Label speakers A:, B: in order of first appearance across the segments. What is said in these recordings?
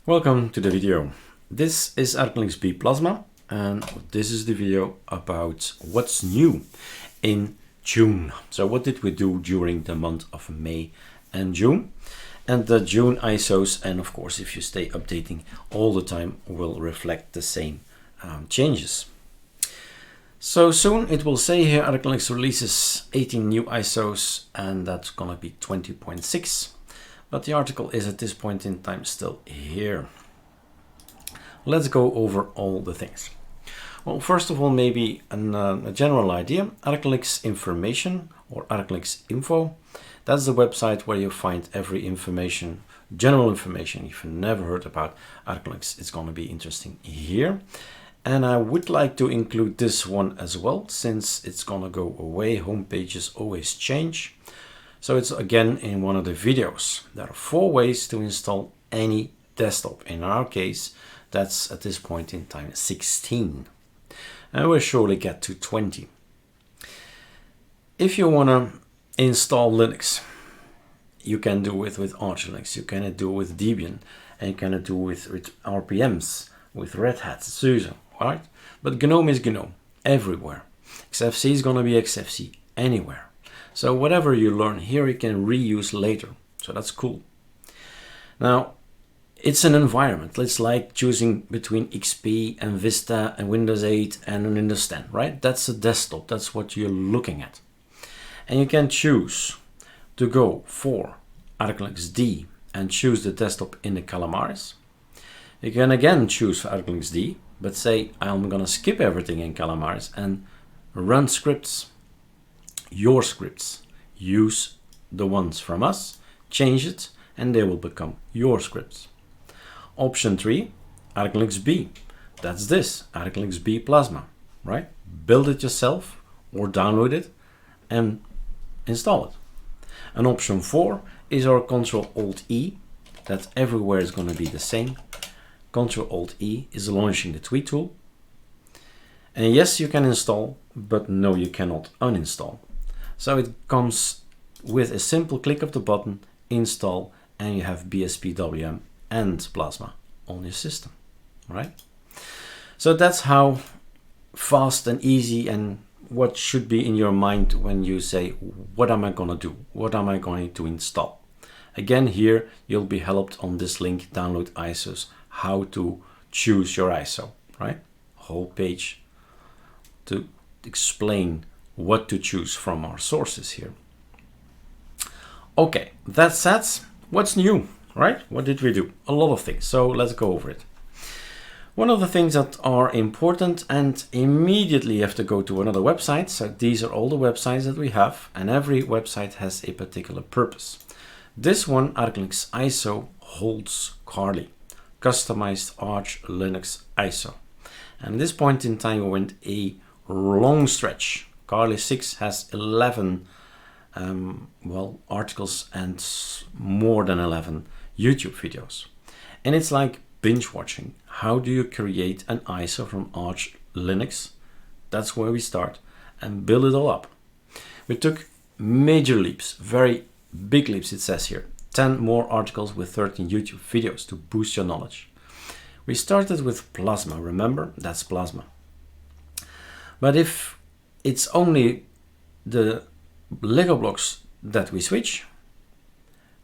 A: Welcome to the video. This is ArcoLinux B Plasma, and this is the video about what's new in June. So what did we do during the month of May and June? And the June ISOs, and of course if you stay updating all the time, will reflect the same changes. So soon it will say here ArcoLinux releases 18 new ISOs, and that's gonna be 20.6. But the article is at this point in time still here. Let's go over all the things. Well, first of all, maybe a general idea. ArcoLinux information, or ArcoLinux info, that's the website where you find every information, general information. If you've never heard about ArcoLinux, it's going to be interesting here. And I would like to include this one as well, since it's going to go away. Home pages always change. So it's again in one of the videos. There are 4 ways to install any desktop. In our case, that's at this point in time 16. And we'll surely get to 20. If you want to install Linux, you can do it with ArcoLinux, you can do it with Debian, and you can do it with RPMs, with Red Hat, SUSE, right? But GNOME is GNOME everywhere. XFC is going to be XFC anywhere. So whatever you learn here, you can reuse later. So that's cool. Now, it's an environment. It's like choosing between XP and Vista and Windows 8 and Windows 10, right? That's a desktop. That's what you're looking at. And you can choose to go for ArcoLinux D and choose the desktop in the Calamaris. You can again choose for ArcoLinux D, but say I'm going to skip everything in Calamaris and run scripts. Your scripts. Use the ones from us, change it, and they will become your scripts. Option 3, ArcoLinux B. That's this, ArcoLinux B Plasma, right? Build it yourself or download it and install it. And option 4 is our Ctrl-Alt-E. That everywhere is going to be the same. Ctrl-Alt-E is launching the tweet tool. And yes, you can install, but no, you cannot uninstall. So it comes with a simple click of the button, install, and you have BSPWM and Plasma on your system, right? So that's how fast and easy and what should be in your mind when you say, what am I going to do? What am I going to install? Again, here you'll be helped on this link, download ISOs, how to choose your ISO, right? Whole page to explain what to choose from our sources here. Okay, that said, what's new, right? What did we do? A lot of things, so let's go over it. One of the things that are important, and immediately you have to go to another website. So these are all the websites that we have, and every website has a particular purpose. This one, ArcoLinux ISO, holds Carly, customized ArcoLinux ISO. And at this point in time, we went a long stretch. Carly 6 has 11 articles and more than 11 YouTube videos. And it's like binge watching. How do you create an ISO from ArcoLinux? That's where we start, and build it all up. We took major leaps, very big leaps it says here. 10 more articles with 13 YouTube videos to boost your knowledge. We started with Plasma, remember? That's Plasma. But if it's only the Lego blocks that we switch,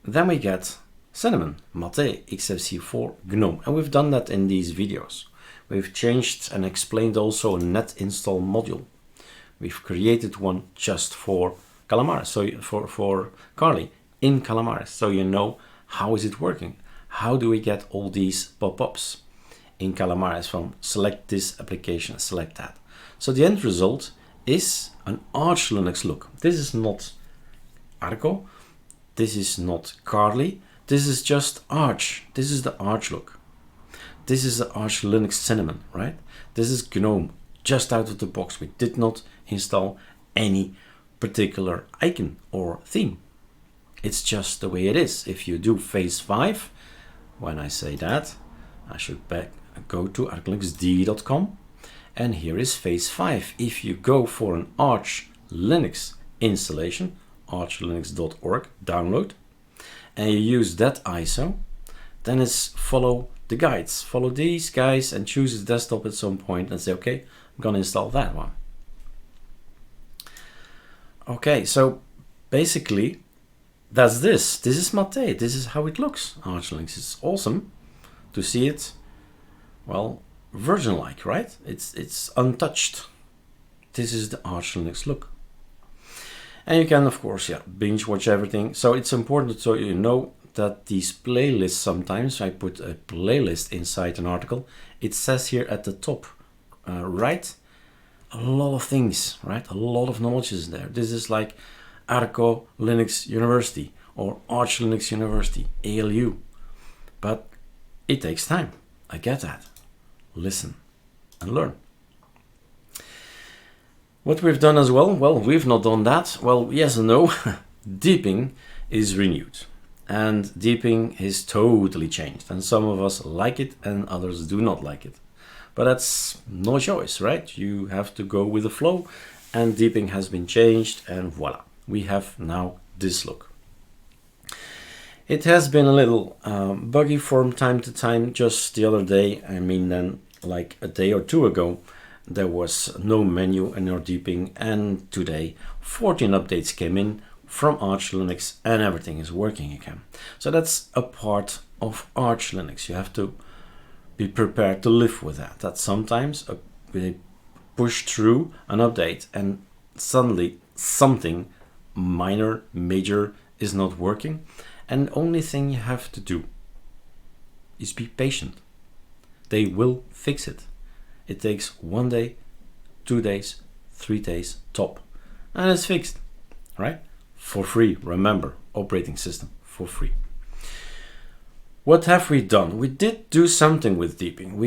A: then we get Cinnamon, Mate, XFCE4, GNOME, and we've done that in these videos. We've changed and explained also a net install module. We've created one just for Calamaris, so for Carly in Calamaris, so you know how is it working. How do we get all these pop-ups in Calamaris from select this application, select that. So the end result is an ArcoLinux look. This is not Arco, this is not Carly, this is just Arch. This is the Arch look. This is the ArcoLinux Cinnamon, right? This is GNOME, just out of the box. We did not install any particular icon or theme. It's just the way it is. If you do phase 5, when I say that, I should go to ArcoLinuxD.com. And here is phase 5. If you go for an ArcoLinux installation, arcolinux.org download, and you use that ISO, then it's follow the guides, follow these guys and choose the desktop at some point and say, okay, I'm gonna install that one. Okay, so basically that's this. This is Mate. This is how it looks. ArcoLinux is awesome to see it, well, version-like, right? It's untouched. This is the ArcoLinux look. And you can, of course, yeah, binge watch everything. So it's important so you know that these playlists, sometimes I put a playlist inside an article. It says here at the top, right, a lot of things, right? A lot of knowledge is there. This is like ArcoLinux University or ArcoLinux University, ALU. But it takes time. I get that. Listen and learn. What we've done as well, we've not done that. Well, yes and no. Deeping is renewed. And Deeping is totally changed. And some of us like it and others do not like it. But that's no choice, right? You have to go with the flow. And Deeping has been changed and voila. We have now this look. It has been a little buggy from time to time. Just the other day, I mean then like a day or two ago, there was no menu in our Deeping, and today 14 updates came in from ArcoLinux and everything is working again. So that's a part of ArcoLinux. You have to be prepared to live with that. That sometimes we push through an update and suddenly something minor, major is not working. And the only thing you have to do is be patient. They will fix it. It takes 1 day, 2 days, 3 days top. And it's fixed, right? For free, remember, operating system for free. What have we done? We did do something with Deeping.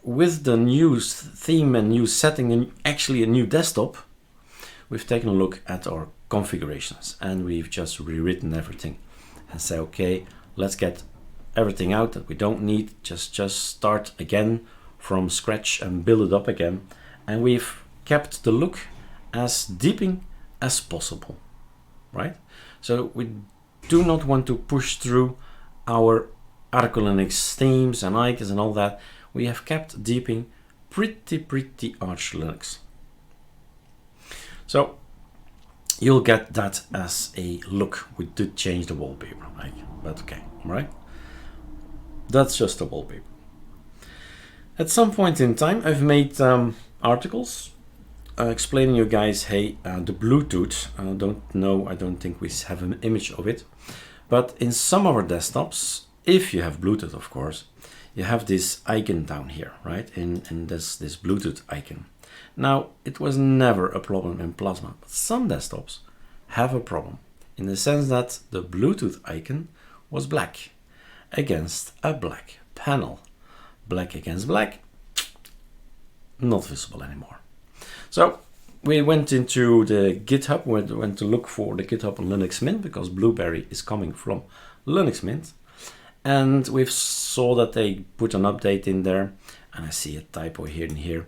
A: With the new theme and new setting and actually a new desktop, we've taken a look at our configurations and we've just rewritten everything and say, okay, let's get everything out that we don't need, just start again from scratch and build it up again. And we've kept the look as Deeping as possible, right? So we do not want to push through our ArcoLinux themes and icons and all that. We have kept Deeping pretty ArcoLinux. So you'll get that as a look. We did change the wallpaper, right? But okay, right? That's just a wallpaper. At some point in time, I've made articles explaining you guys, hey, the Bluetooth, I don't think we have an image of it, but in some of our desktops, if you have Bluetooth, of course, you have this icon down here, right? In this Bluetooth icon. Now, it was never a problem in Plasma, but some desktops have a problem in the sense that the Bluetooth icon was black against a black panel. Black against black, not visible anymore. So we went into the GitHub, we went to look for the GitHub on Linux Mint because Blueberry is coming from Linux Mint. And we saw that they put an update in there and I see a typo here and here.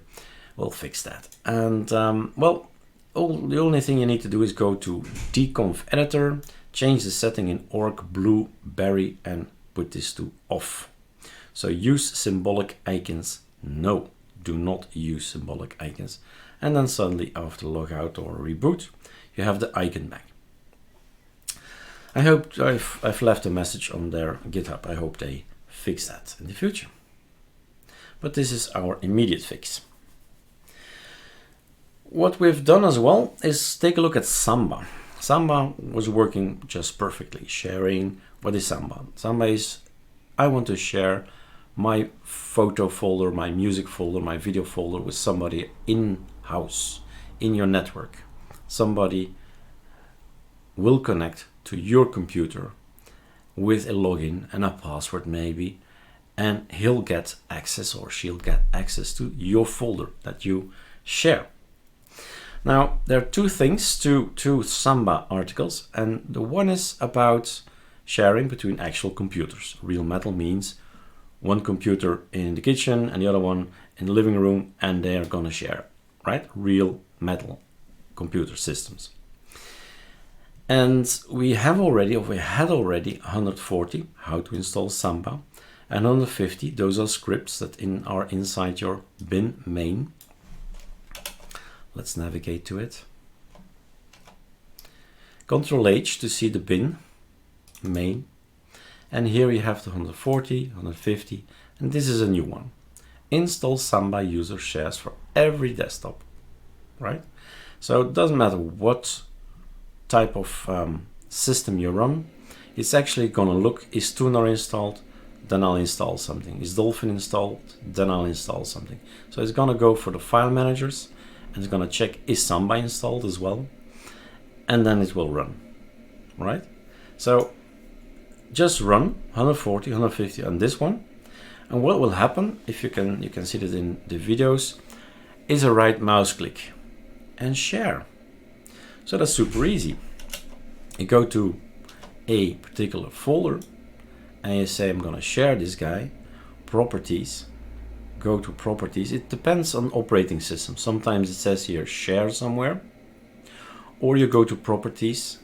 A: We'll fix that. And well, the only thing you need to do is go to dconf editor, change the setting in org Blueberry and put this to off. So use symbolic icons. No, do not use symbolic icons. And then suddenly after logout or reboot, you have the icon back. I hope I've left a message on their GitHub. I hope they fix that in the future. But this is our immediate fix. What we've done as well is take a look at Samba. Samba was working just perfectly. Sharing, what is Samba? Samba is, I want to share my photo folder, my music folder, my video folder with somebody in-house, in your network. Somebody will connect to your computer with a login and a password maybe, and he'll get access or she'll get access to your folder that you share. Now, there are two things, two Samba articles, and the one is about sharing between actual computers. Real metal means one computer in the kitchen and the other one in the living room, and they are gonna share, right? Real metal computer systems. And we had already 140 how to install Samba, And 150, those are scripts that are inside your bin main. Let's navigate to it. Control H to see the bin main. And here you have the 140, 150, and this is a new one. Install Samba user shares for every desktop, right? So it doesn't matter what type of system you run. It's actually gonna look, is Tuner installed? Then I'll install something. Is Dolphin installed? Then I'll install something. So it's gonna go for the file managers, and it's gonna check, is Samba installed as well? And then it will run, right? So just run 140, 150 on this one. And what will happen, if you can see that in the videos, is a right mouse click and share. So that's super easy. You go to a particular folder and you say, I'm gonna share this guy, properties, go to properties. It depends on operating system. Sometimes it says here share somewhere, or you go to properties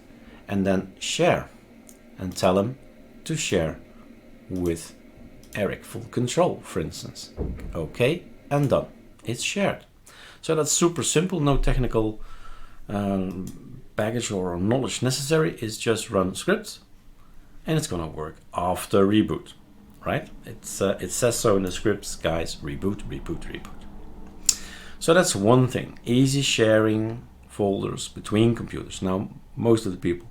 A: and then share and tell him to share with Eric, full control, for instance. Okay, and done. It's shared. So that's super simple, no technical baggage or knowledge necessary. It's just run script and it's gonna work after reboot, right? It says so in the scripts, guys, reboot, reboot, reboot. So that's one thing, easy sharing folders between computers. Now, most of the people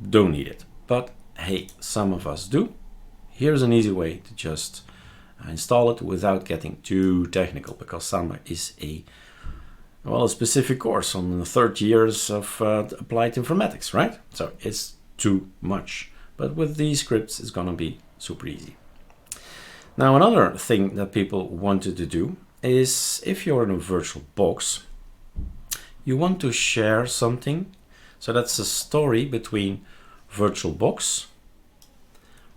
A: don't need it, but hey, some of us do. Here's an easy way to just install it without getting too technical, because Samba is a specific course on the third years of applied informatics, right? So it's too much, but with these scripts, it's gonna be super easy. Now, another thing that people wanted to do is, if you're in a virtual box, you want to share something. So that's a story between VirtualBox,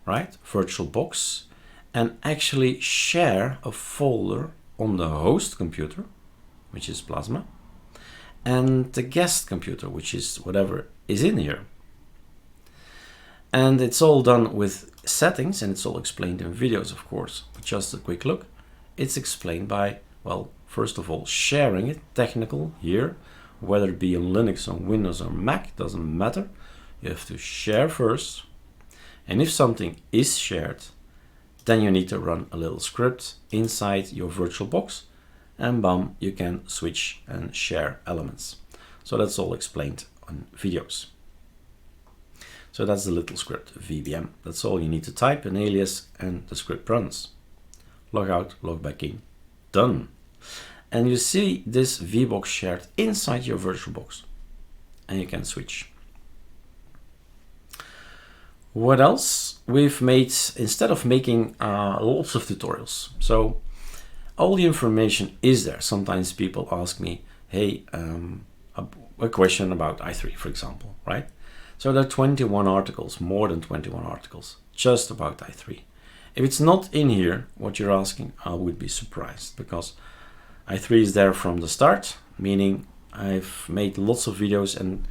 A: right? VirtualBox, and actually share a folder on the host computer, which is Plasma, and the guest computer, which is whatever is in here. And it's all done with settings, and it's all explained in videos, of course. But just a quick look. It's explained by, well, first of all, sharing it, technical here, whether it be on Linux, on Windows, or Mac, doesn't matter. You have to share first. And if something is shared, then you need to run a little script inside your VirtualBox, and bam, you can switch and share elements. So that's all explained on videos. So that's the little script, VBM. That's all you need to type, an alias, and the script runs. Log out, log back in, done. And you see this VBox shared inside your VirtualBox, and you can switch. What else? We've made, instead of making lots of tutorials, so all the information is there. Sometimes people ask me, hey, a question about i3, for example, right? So there are 21 articles, more than 21 articles, just about i3. If it's not in here, what you're asking, I would be surprised, because i3 is there from the start, meaning I've made lots of videos and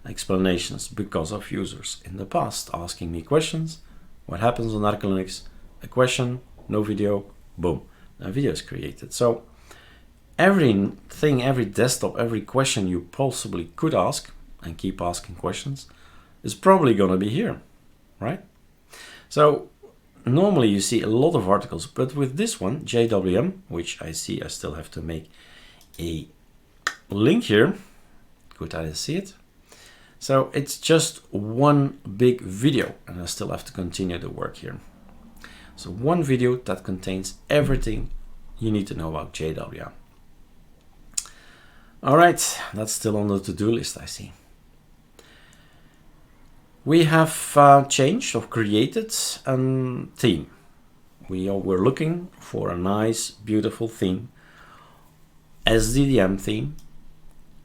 A: explanations because of users in the past asking me questions. What happens on ArcoLinux? A question, no video, boom, a video is created. So everything, every desktop, every question you possibly could ask, and keep asking questions, is probably going to be here, right? So normally you see a lot of articles, but with this one, JWM, which I see I still have to make a link here. Good that I see it. So it's just one big video, and I still have to continue the work here. So one video that contains everything you need to know about JWM. All right, that's still on the to-do list, I see. We have changed or created a theme. We're looking for a nice, beautiful theme, SDDM theme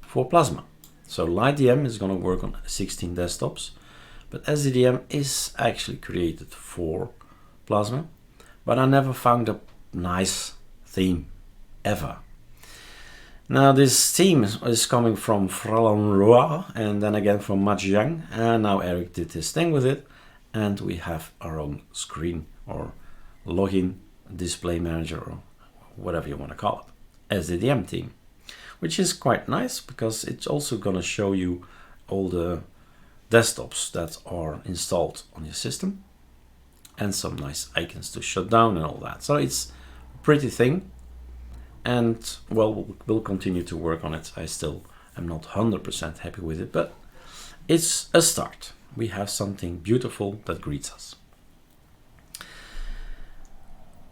A: for Plasma. So LightDM is going to work on 16 desktops, but SDDM is actually created for Plasma, but I never found a nice theme ever. Now this theme is coming from Fralan Roa, and then again from Majiang, and now Eric did his thing with it, and we have our own screen or login display manager, or whatever you want to call it, SDDM theme, which is quite nice because it's also going to show you all the desktops that are installed on your system and some nice icons to shut down and all that. So it's a pretty thing, and well, we'll continue to work on it. I still am not 100% happy with it, but it's a start. We have something beautiful that greets us.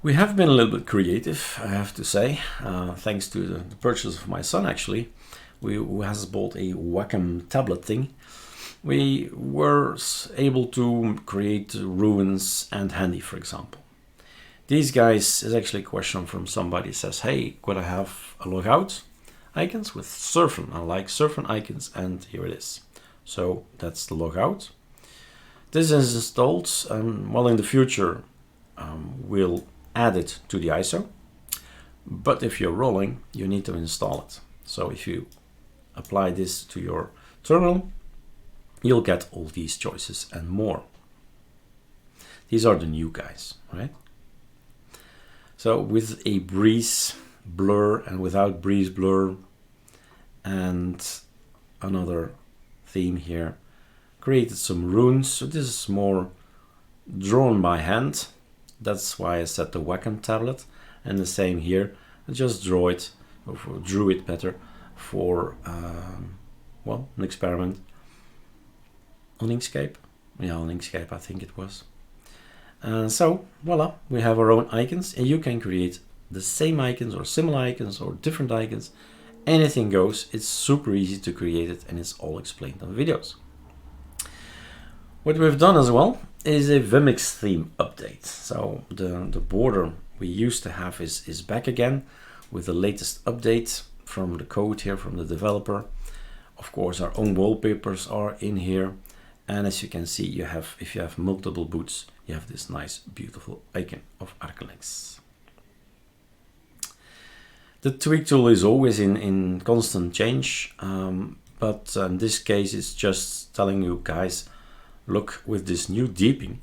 A: We have been a little bit creative, I have to say, thanks to the purchase of my son, actually, who has bought a Wacom tablet thing. We were able to create ruins and handy, for example. These guys is actually a question from somebody says, hey, could I have a logout icons with surfing? I like surfing icons, and here it is. So that's the logout. This is installed, well, in the future we'll add it to the ISO, but if you're rolling, you need to install it. So if you apply this to your terminal, you'll get all these choices and more. These are the new guys, right? So with a breeze blur and without breeze blur, and another theme here, created some runes. So this is more drawn by hand. That's why I set the Wacom tablet, and the same here. I just drew it better for well, an experiment on Inkscape. Yeah, on Inkscape I think it was. So voila, we have our own icons, and you can create the same icons or similar icons or different icons. Anything goes. It's super easy to create it, and it's all explained on videos. What we've done as well is a Vimix theme update. So the border we used to have is back again with the latest update from the code here from the developer. Of course, our own wallpapers are in here, and as you can see, you have, if you have multiple boots, you have this nice beautiful icon of ArcoLinux. The tweak tool is always in constant change, but in this case it's just telling you guys, look, with this new deeping,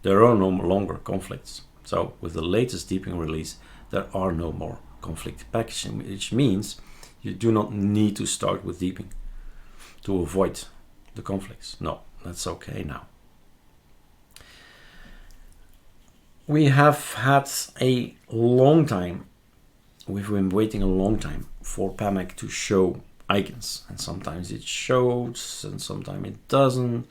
A: there are no longer conflicts. So with the latest deeping release, there are no more conflict packaging, which means you do not need to start with deeping to avoid the conflicts. No, that's okay now. We have had a long time, we've been waiting a long time for Pamuk to show icons, and sometimes it shows and sometimes it doesn't.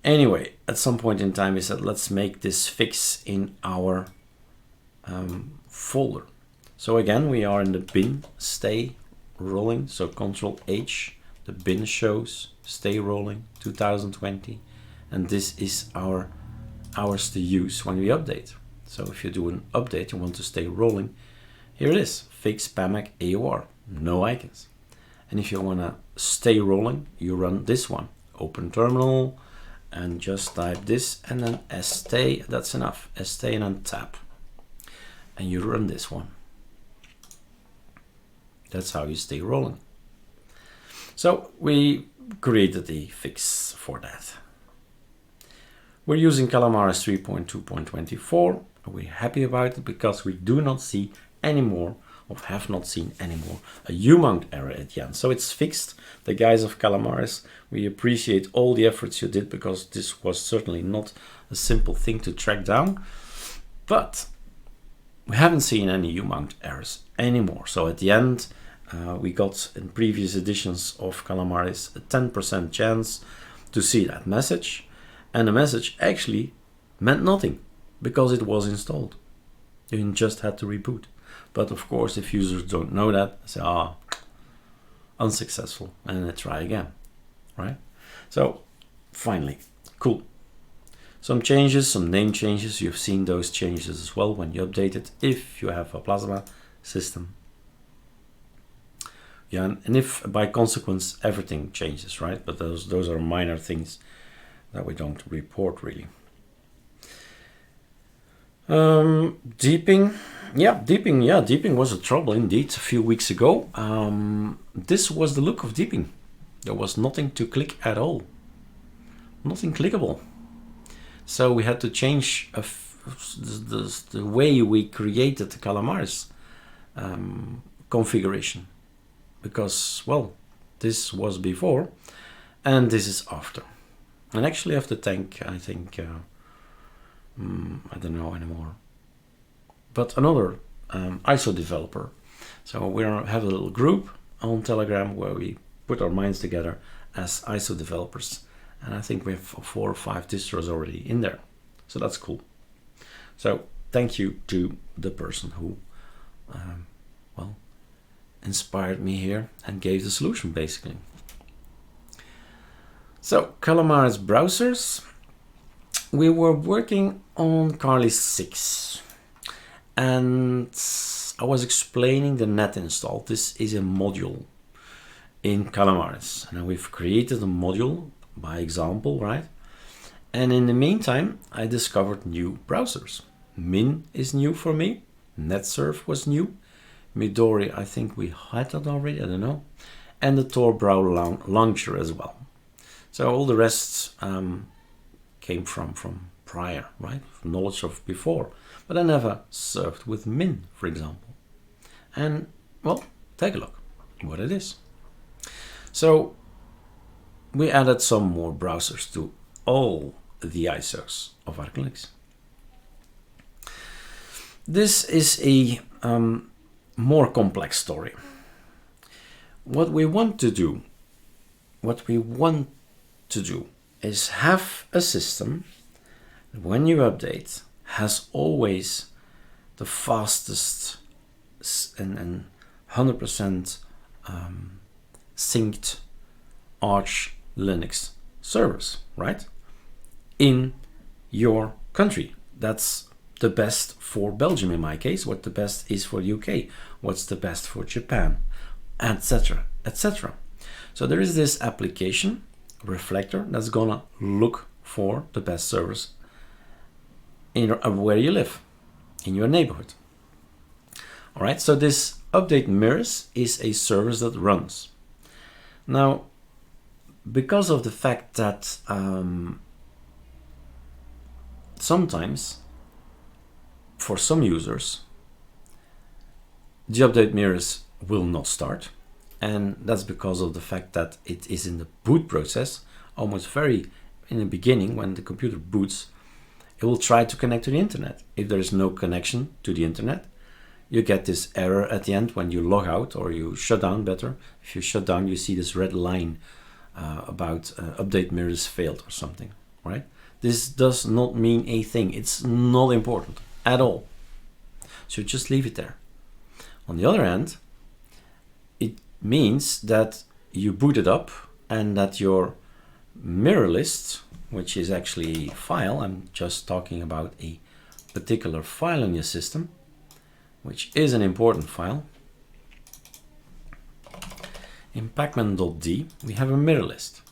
A: Anyway, at some point in time we said, let's make this fix in our folder. So again, we are in the bin stay rolling, so Control H, the bin shows stay rolling 2020, and this is our hours to use when we update. So if you do an update, you want to stay rolling, here it is, fix Pamuk AOR, no icons. And if you want to stay rolling, you run this one, open terminal, and just type this and then stay, that's enough, stay and then tab, and you run this one. That's how you stay rolling. So we created a fix for that. We're using Calamaris 3.2.24. We're happy about it because we do not see anymore, or have not seen anymore, a U-mount error at the end. So it's fixed. The guys of Calamaris, we appreciate all the efforts you did, because this was certainly not a simple thing to track down. But we haven't seen any U-mount errors anymore. So at the end, we got in previous editions of Calamaris a 10% chance to see that message. And the message actually meant nothing because it was installed. You just had to reboot. But of course, if users don't know that, they say, unsuccessful, and then they try again, right? So finally, cool. Some changes, some name changes. You've seen those changes as well when you update it, if you have a Plasma system. Yeah, and if by consequence everything changes, right? But those are minor things that we don't report really. Deeping was a trouble indeed a few weeks ago. This was the look of deeping. There was nothing to click at all, nothing clickable. So we had to change the way we created the Calamaris configuration, because, well, this was before and this is after. And actually after tank, I think, I don't know anymore, but another ISO developer. So we have a little group on Telegram where we put our minds together as ISO developers. And I think we have 4 or 5 distros already in there. So that's cool. So thank you to the person who, well, inspired me here and gave the solution basically. So Calamaris browsers, we were working on Kali 6 and I was explaining the net install. This is a module in Calamaris, and we've created a module by example, right? And in the meantime, I discovered new browsers. Min is new for me. NetSurf was new. Midori, I think we had that already, I don't know. And the Tor browser launcher as well. So all the rest came from prior, right? From knowledge of before. But I never surfed with Min, for example. And, well, take a look what it is. So we added some more browsers to all the ISOs of ArcoLinux. This is a more complex story. What we want to do is have a system that when you update has always the fastest and 100% synced ArcoLinux servers, right? In your country. That's the best for Belgium in my case, what the best is for UK, what's the best for Japan, etc., etc. So there is this application, Reflector, that's gonna look for the best servers in where you live, in your neighborhood. All right, so this update mirrors is a service that runs. Now, because of the fact that sometimes for some users the update mirrors will not start, and that's because of the fact that it is in the boot process, almost very in the beginning when the computer boots. It will try to connect to the internet. If there is no connection to the internet, you get this error at the end when you log out or you shut down. Better, if you shut down, you see this red line about update mirrors failed or something, right? This does not mean a thing. It's not important at all. So just leave it there. On the other hand, it means that you boot it up and that your mirror list, which is actually a file, I'm just talking about a particular file in your system, which is an important file. In pacman.d, we have a mirror list.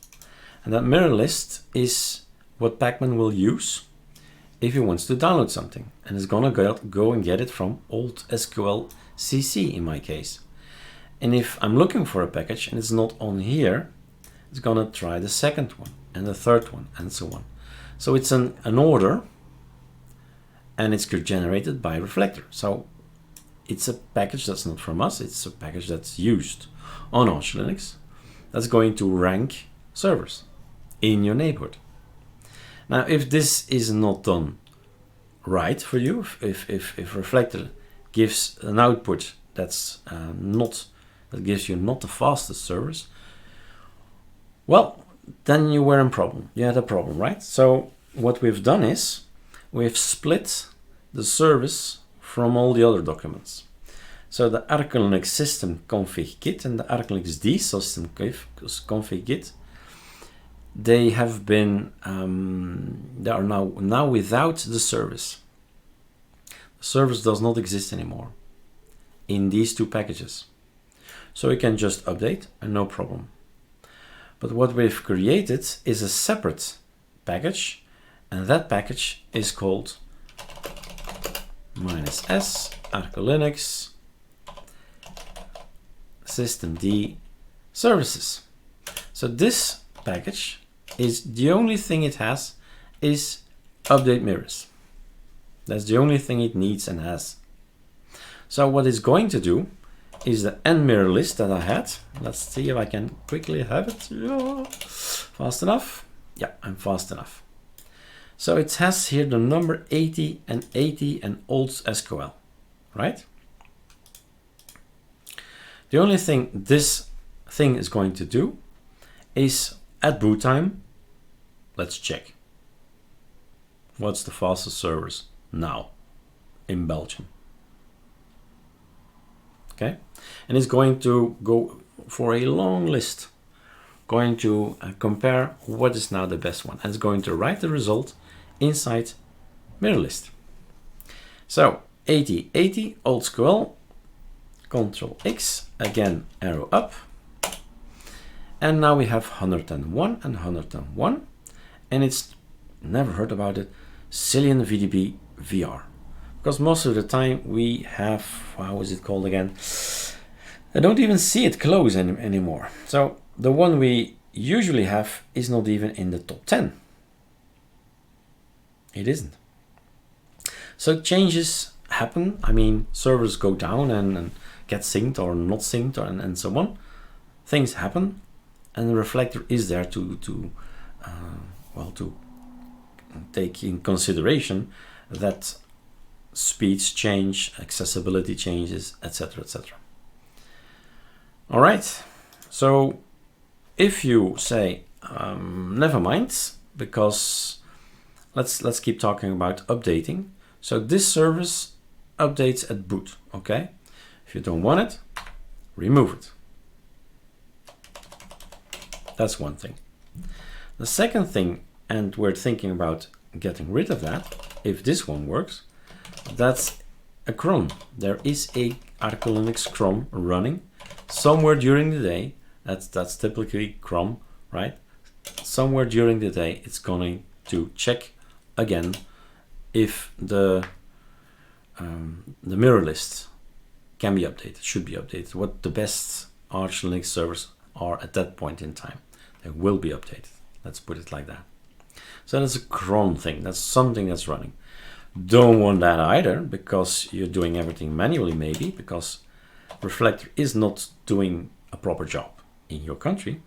A: And that mirror list is what Pacman will use if he wants to download something. And it's gonna go and get it from old SQL CC in my case. And if I'm looking for a package and it's not on here, it's gonna try the second one and the third one and so on. So it's an order, and it's generated by Reflector. So it's a package that's not from us, it's a package that's used on ArcoLinux that's going to rank servers in your neighborhood. Now, if this is not done right for you, if Reflector gives an output that's that gives you not the fastest servers, well, then you were in problem. You had a problem, right? So what we've done is we've split the service from all the other documents. So the ArcoLinux system config kit and the ArcoLinux D system config kit, they have been they are now without the service. The service does not exist anymore in these two packages. So we can just update and no problem. But what we've created is a separate package, and that package is called -s ArcoLinux systemd services. So this package is the only thing it has is update mirrors. That's the only thing it needs and has. So what it's going to do is the end mirror list that I had. Let's see if I can quickly have it. Yeah. Fast enough? Yeah, I'm fast enough. So it has here the number 80 and old SQL, right? The only thing this thing is going to do is at boot time, let's check. What's the fastest servers now in Belgium? Okay, and it's going to go for a long list, going to compare what is now the best one, and it's going to write the result inside mirror list. So 80, old SQL, Control X, again arrow up, and now we have 101 and 101, and it's, never heard about it, Cillian VDB VR. Because most of the time we have, how is it called again? I don't even see it close anymore. So the one we usually have is not even in the top 10. It isn't. So changes happen. I mean, servers go down and get synced or not synced and so on. Things happen, and the reflector is there to take in consideration that speeds change, accessibility changes, etc., etc. All right, so if you say never mind, because let's keep talking about updating. So this service updates at boot. Okay, if you don't want it, remove it. That's one thing. The second thing, and we're thinking about getting rid of that if this one works, that's a cron. There is a ArcoLinux cron running somewhere during the day. That's typically cron, right? Somewhere during the day it's going to check again if the mirror list can be updated, should be updated, what the best ArcoLinux servers are at that point in time. They will be updated. Let's put it like that. So that's a cron thing. That's something that's running. Don't want that either, because you're doing everything manually, maybe because Reflector is not doing a proper job in your country.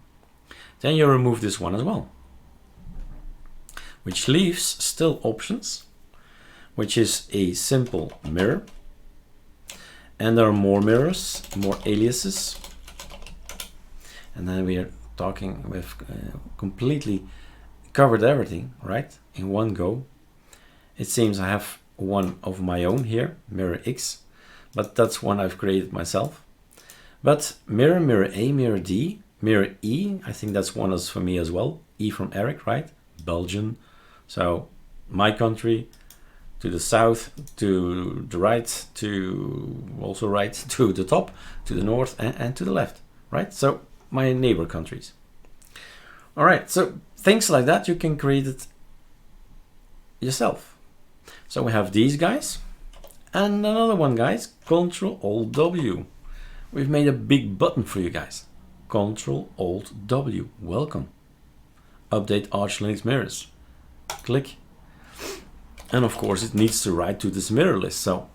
A: Then you remove this one as well, which leaves still options, which is a simple mirror, and there are more mirrors, more aliases, and then we are talking, we've completely covered everything, right, in one go. It seems I have one of my own here, mirror X, but that's one I've created myself. But mirror, mirror A, mirror D, mirror E, I think that's one is for me as well. E from Eric, right? Belgian. So my country, to the south, to the right, to also right, to the top, to the north, and to the left, right? So my neighbor countries. All right, so things like that, you can create it yourself. So we have these guys, and another one, guys, Ctrl-Alt-W. We've made a big button for you guys. Ctrl-Alt-W, welcome. Update ArcoLinux mirrors. Click. And of course it needs to write to this mirror list, so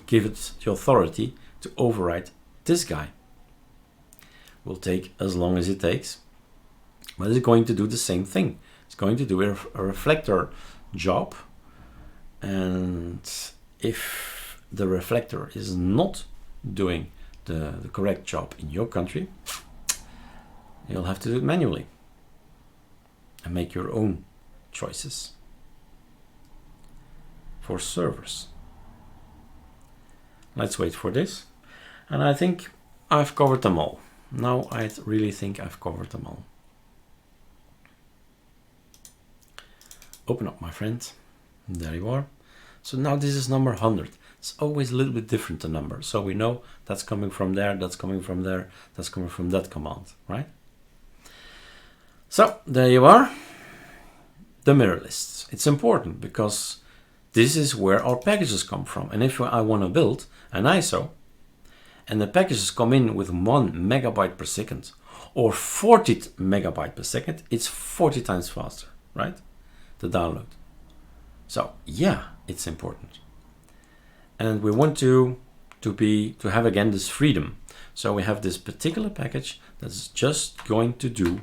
A: give it the authority to overwrite this guy. Will take as long as it takes, but it's going to do the same thing. It's going to do a reflector job, and if the reflector is not doing the correct job in your country, you'll have to do it manually and make your own choices for servers. Let's wait for this, and I think I've covered them all. Now I really think I've covered them all. Open up, my friend. There you are. So now this is number 100. It's always a little bit different, the number. So we know that's coming from there, that's coming from there, that's coming from that command, right? So there you are. The mirror lists. It's important because this is where our packages come from. And if I want to build an ISO, and the packages come in with 1 megabyte per second or 40 megabyte per second, it's 40 times faster, right? The download. So yeah, it's important. And we want to have again this freedom. So we have this particular package that's just going to do,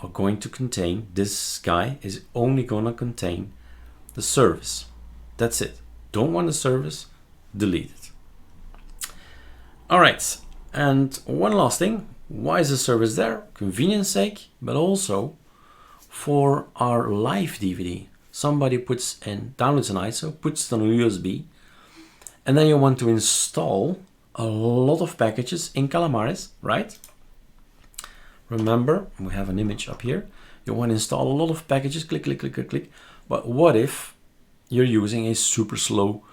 A: or going to contain, this guy is only going to contain the service. That's it. Don't want the service, delete it. All right, and one last thing. Why is the service there? Convenience sake, but also for our live DVD. Somebody downloads an ISO, puts it on a USB, and then you want to install a lot of packages in Calamaris, right? Remember, we have an image up here. You want to install a lot of packages, click, click, click, click, click. But what if you're using a super slow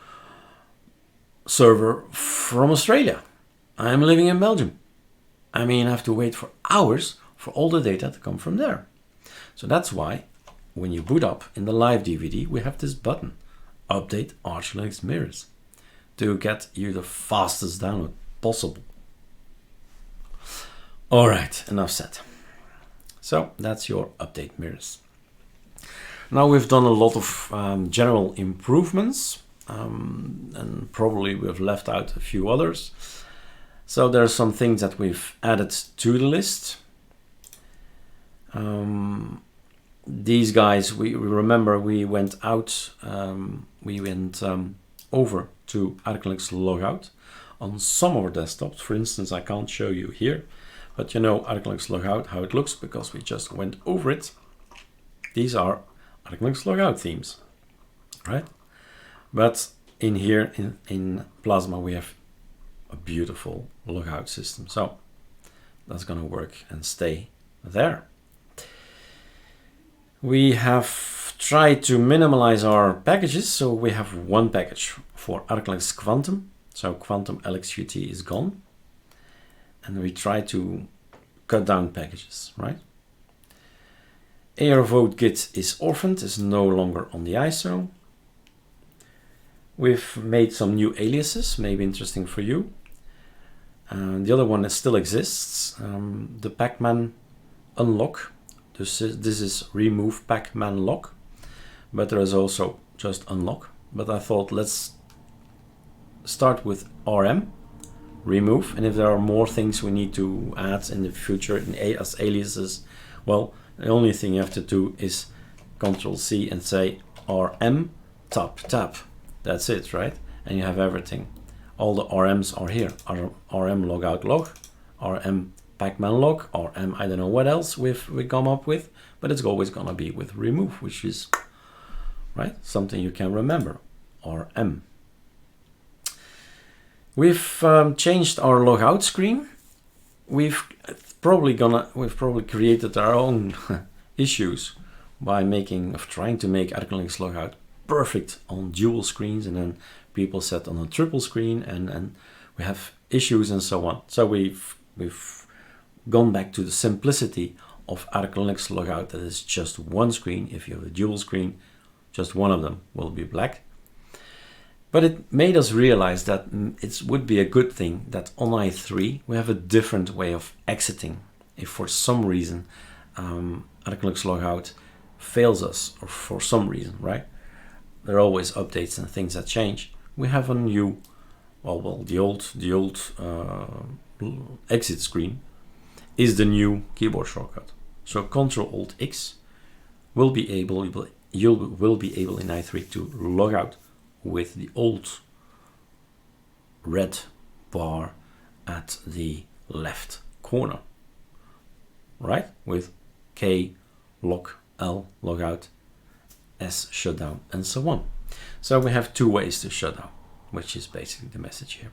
A: server from Australia? I'm living in Belgium. I mean, I have to wait for hours for all the data to come from there. So that's why when you boot up in the live DVD, we have this button, Update ArcoLinux Mirrors, to get you the fastest download possible. All right, enough said. So that's your update mirrors. Now we've done a lot of general improvements, and probably we've left out a few others. So there are some things that we've added to the list. These guys, we remember we went out, over to ArcoLinux Logout on some of our desktops. For instance, I can't show you here, but you know ArcoLinux Logout, how it looks, because we just went over it. These are ArcoLinux Logout themes, right? But in here, in Plasma, we have a beautiful logout system. So that's going to work and stay there. We have tried to minimize our packages, so we have one package for ArcoLinux Quantum. So Quantum LXQT is gone, and we try to cut down packages, right? ARVote Git is orphaned, is no longer on the ISO. We've made some new aliases, maybe interesting for you. The other one that still exists, the Pacman unlock. This is remove Pacman lock, but there is also just unlock. But I thought let's start with RM, remove, and if there are more things we need to add in the future as aliases, well, the only thing you have to do is Control-C and say RM tab. That's it, right? And you have everything. All the RMs are here. RM logout log, RM Pacman log, RM I don't know what else we come up with, but it's always gonna be with remove, which is right something you can remember. RM. We've changed our logout screen. We've probably created our own issues by trying to make ArcoLinux Logout perfect on dual screens, and then people set on a triple screen, and we have issues and so on. So we've gone back to the simplicity of ArcoLinux Logout, that is just one screen. If you have a dual screen, just one of them will be black. But it made us realize that it would be a good thing that on i3 we have a different way of exiting. If for some reason ArcoLinux Logout fails us, or for some reason, right? There are always updates and things that change. We have a new, the old exit screen is the new keyboard shortcut. So Ctrl-Alt-X will be able in i3 to log out with the old red bar at the left corner, right? With K log, L log out, S shutdown, and so on. So we have two ways to shut down, which is basically the message here.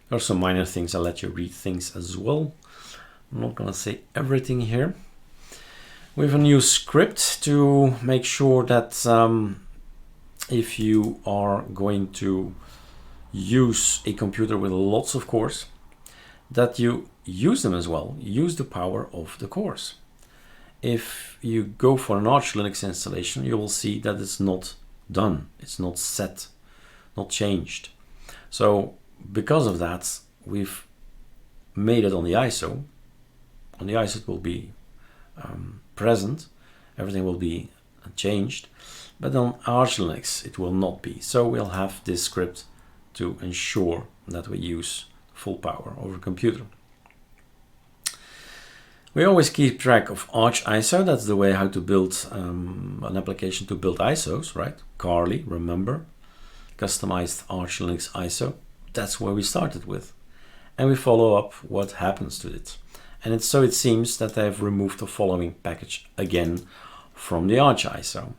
A: There are some minor things. I'll let you read things as well. I'm not going to say everything here. We have a new script to make sure that if you are going to use a computer with lots of cores, that you use them as well. Use the power of the cores. If you go for an ArcoLinux installation, you will see that it's not done. It's not set, not changed. So because of that, we've made it on the ISO. On the ISO it will be present, everything will be changed. But on ArcoLinux it will not be. So we'll have this script to ensure that we use full power over a computer. We always keep track of Arch ISO. That's the way how to build an application to build ISOs, right? Carly, remember? Customized ArcoLinux ISO. That's where we started with. And we follow up what happens to it. And it seems that they have removed the following package again from the Arch ISO.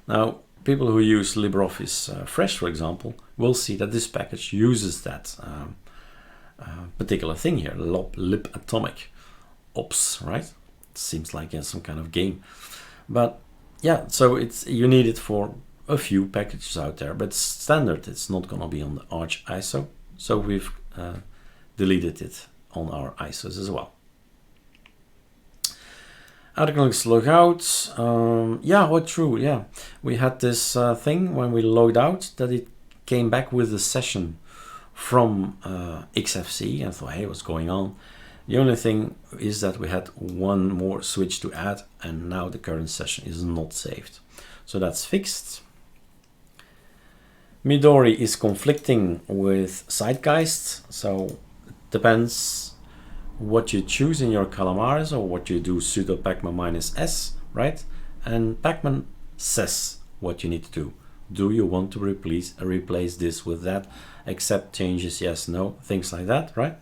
A: Now, people who use LibreOffice Fresh, for example, will see that this package uses that particular thing here, libatomic ops, right? It seems like some kind of game. But yeah, so you need it for a few packages out there, but standard, it's not going to be on the Arch ISO. So we've deleted it on our ISOs as well. ArcoLinux logout, yeah, what true, yeah. We had this thing when we logged out that it came back with a session from XFC. I thought, hey, what's going on? The only thing is that we had one more switch to add, and now the current session is not saved. So that's fixed. Midori is conflicting with Zeitgeist, so it depends what you choose in your Calamaris or what you do sudo pacman -s, right? And pacman says what you need to do. Do you want to replace this with that? Accept changes, yes, no, things like that, right?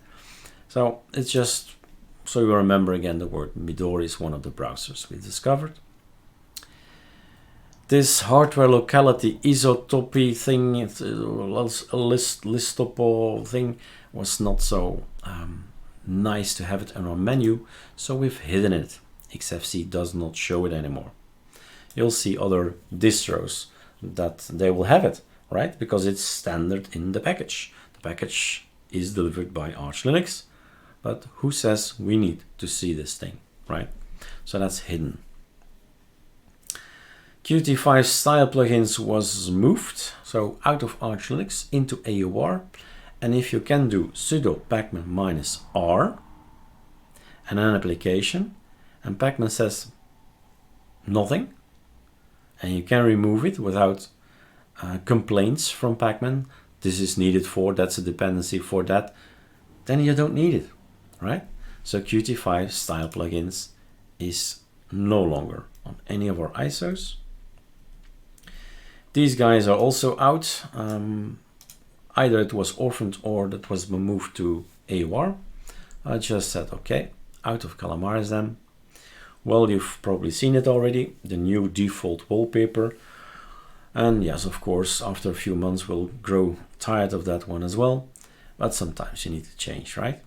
A: So it's just so you remember again the word. Midori is one of the browsers we discovered. This hardware locality isotopy thing, listopo thing, was not so nice to have it on our menu, so we've hidden it. XFC does not show it anymore. You'll see other distros that they will have it, right? Because it's standard in the package. The package is delivered by ArcoLinux, but who says we need to see this thing, right? So that's hidden. Qt5 style plugins was moved, so out of ArcoLinux into AUR. And if you can do sudo pacman -r and an application, and pacman says nothing, and you can remove it without complaints from pacman, this is needed for, that's a dependency for that, then you don't need it, right? So Qt5 style plugins is no longer on any of our ISOs. These guys are also out. Either it was orphaned or that was moved to AUR. I just said, okay, out of Calamaris then. Well, you've probably seen it already, the new default wallpaper. And yes, of course, after a few months we'll grow tired of that one as well. But sometimes you need to change, right?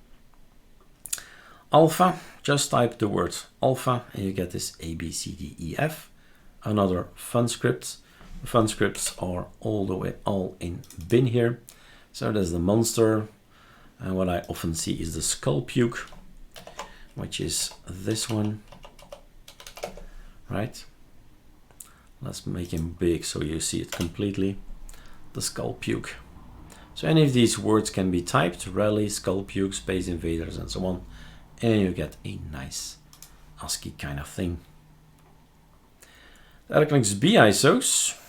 A: Alpha, just type the word alpha and you get this ABCDEF, another fun script. The fun scripts are all in bin here. So there's the monster, and what I often see is the skull puke, which is this one, right? Let's make him big so you see it completely. The skull puke. So any of these words can be typed: rally, skull puke, space invaders, and so on, and you get a nice ASCII kind of thing. The ArcoLinux B ISOs.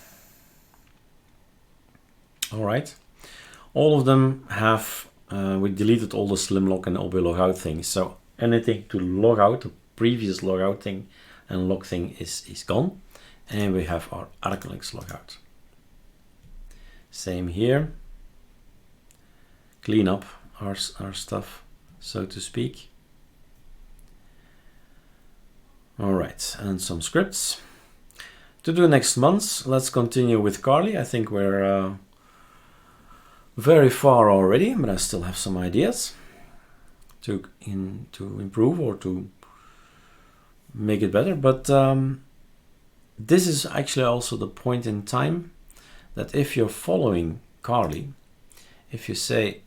A: All right. All of them have, we deleted all the slimlog and OB logout things. So anything to log out, the previous logout thing and log thing is gone. And we have our ArcoLinux logout. Same here. Clean up our stuff, so to speak. All right, and some scripts. To do next month, let's continue with Carly. I think we're very far already, but I still have some ideas to improve or to make it better. But this is actually also the point in time that if you're following Carly, if you say,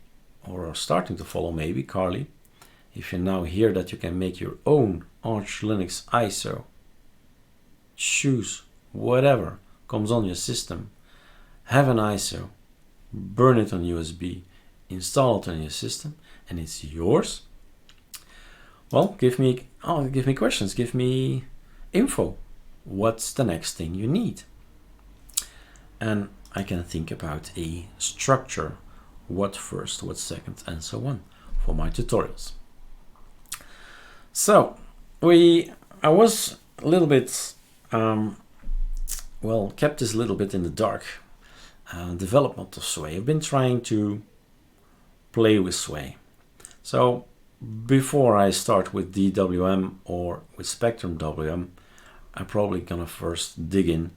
A: or are starting to follow maybe Carly, if you now hear that you can make your own ArcoLinux ISO, choose whatever comes on your system, have an ISO, burn it on USB, install it on your system, and it's yours. Well, give me questions, give me info. what's the next thing you need. And I can think about a structure, what first, what second, and so on for my tutorials. So I was a little bit, well, kept this a little bit in the dark. Development of Sway. I've been trying to play with Sway. So before I start with DWM or with Spectrum WM, I'm probably gonna first dig in,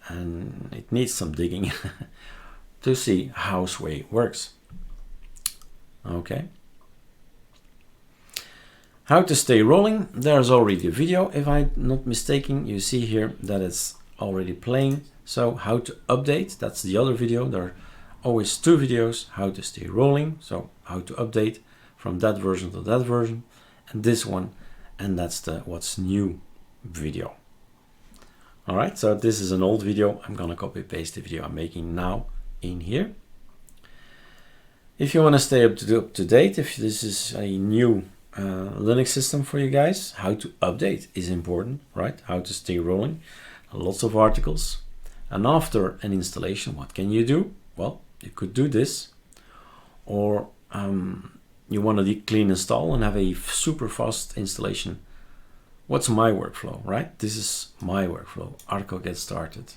A: and it needs some digging to see how Sway works. Okay. How to stay rolling. There's already a video, if I'm not mistaken. You see here that it's already playing. So how to update, that's the other video. There are always two videos, how to stay rolling. So how to update from that version to that version, and this one, and that's the what's new video. All right, so this is an old video. I'm gonna copy paste the video I'm making now in here. If you want to stay up to date, if this is a new Linux system for you guys, how to update is important, right? How to stay rolling, lots of articles. And after an installation, what can you do? Well, you could do this, or you want to clean install and have a super fast installation. What's my workflow, right? This is my workflow. Arco get started.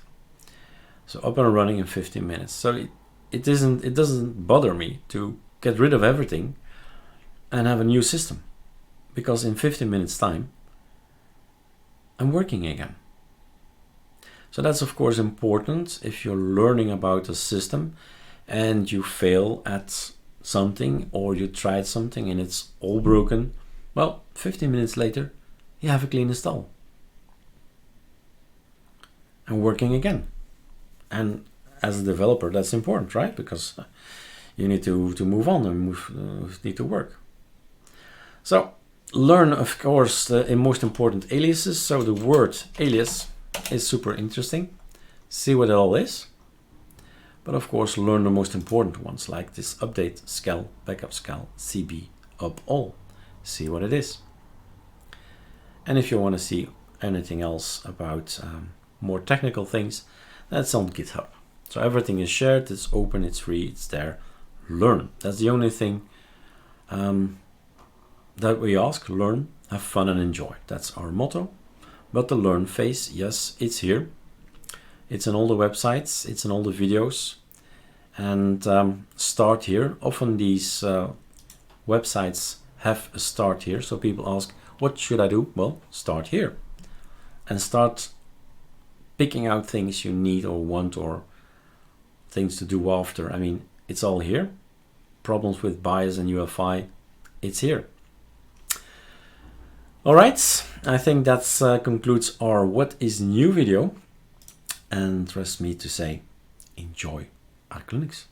A: So up and running in 15 minutes. So it doesn't bother me to get rid of everything and have a new system, because in 15 minutes time, I'm working again. So that's of course important if you're learning about a system and you fail at something, or you tried something and it's all broken. Well, 15 minutes later, you have a clean install and working again. And as a developer, that's important, right? Because you need to move on and need to work. So learn, of course, the most important aliases. So the word alias is super interesting. See what it all is. But of course, learn the most important ones, like this update, scal, backup scal, cb, up all. See what it is. And if you want to see anything else about more technical things, that's on GitHub. So everything is shared, it's open, it's free, it's there. Learn. That's the only thing that we ask. Learn, have fun and enjoy. That's our motto. But the learn phase, yes, it's here. It's in all the websites, it's in all the videos. And start here. Often these websites have a start here. So people ask, what should I do? Well, start here. And start picking out things you need or want, or things to do after. I mean, it's all here. Problems with BIOS and UEFI, it's here. All right, I think that concludes our What is New video. And rest me to say, enjoy ArcoLinux.